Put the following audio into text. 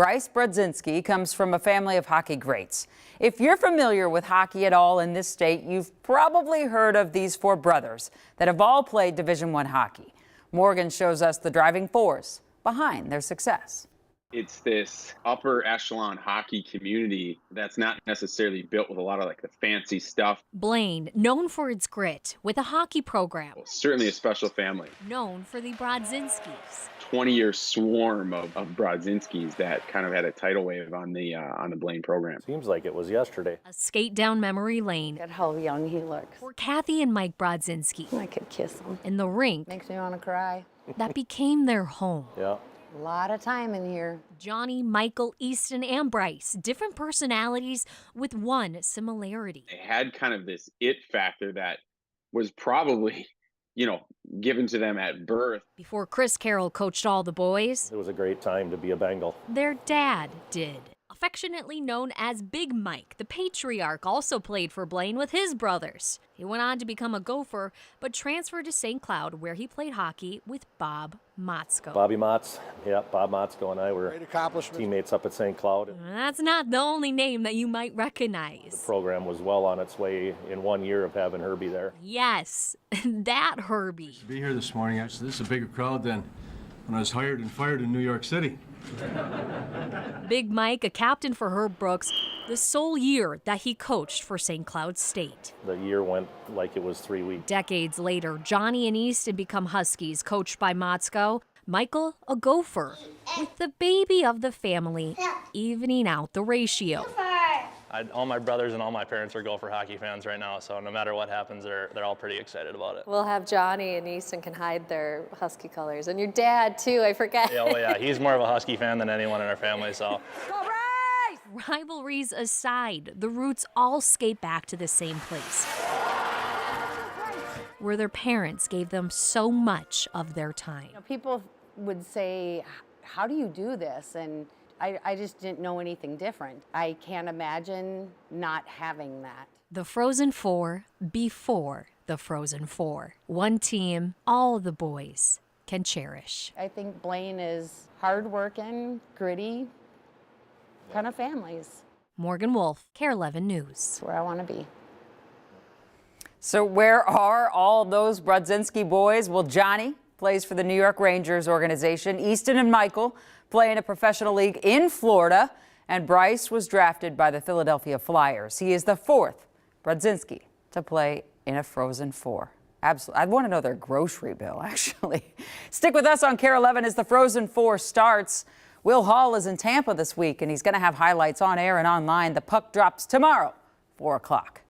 Bryce Brodzinski comes from a family of hockey greats. If you're familiar with hockey at all in this state, you've probably heard of these four brothers that have all played Division I hockey. Morgan shows us the driving force behind their success. It's this upper echelon hockey community that's not necessarily built with a lot of like the fancy stuff. Blaine, known for its grit, with a hockey program. Well, certainly a special family. Known for the Brodzinskis. 20-year swarm of Brodzinskis that kind of had a tidal wave on the Blaine program. Seems like it was yesterday. A skate down memory lane. Look at how young he looks. For Kathy and Mike Brodzinski. I could kiss him. In the rink. Makes me want to cry. That became their home. Yeah. A lot of time in here. Johnny, Michael, Easton, and Bryce. Different personalities with one similarity. They had kind of this it factor that was probably, given to them at birth. Before Chris Carroll coached all the boys, It was a great time to be a Bengal. their dad did. Affectionately known as Big Mike, the patriarch also played for Blaine with his brothers. He went on to become a Gopher, but transferred to St. Cloud, where he played hockey with Bob Motzko. Bobby Motz, yeah, Bob Motzko and I were teammates up at St. Cloud. That's not the only name that you might recognize. The program was well on its way in 1 year of having Herbie there. Yes, that Herbie. To be here this morning, actually, this is a bigger crowd than when I was hired and fired in New York City. Big Mike, a captain for Herb Brooks, the sole year that he coached for St. Cloud State. The year went like it was 3 weeks. Decades later, Johnny and Easton become Huskies, coached by Motzko. Michael, a Gopher, with the baby of the family, evening out the ratio. All my brothers and all my parents are Gopher hockey fans right now, so no matter what happens, they're all pretty excited about it. We'll have Johnny and Easton can hide their Husky colors. And your dad, too, I forget. Yeah, yeah, he's more of a Husky fan than anyone in our family, so. Rivalries aside, the roots all skate back to the same place, where their parents gave them so much of their time. People would say, how do you do this? And I just didn't know anything different. I can't imagine not having that. The Frozen Four before the Frozen Four. One team all the boys can cherish. I think Blaine is hardworking, gritty, kind of families. Morgan Wolf, KARE 11 News. That's where I want to be. So where are all those Brodzinski boys? Well, Johnny plays for the New York Rangers organization. Easton and Michael play in a professional league in Florida. And Bryce was drafted by the Philadelphia Flyers. He is the fourth Brodzinski to play in a Frozen Four. Absolutely. I want to know their grocery bill, actually. Stick with us on KARE 11 as the Frozen Four starts. Will Hall is in Tampa this week, and he's going to have highlights on air and online. The puck drops tomorrow, 4 o'clock.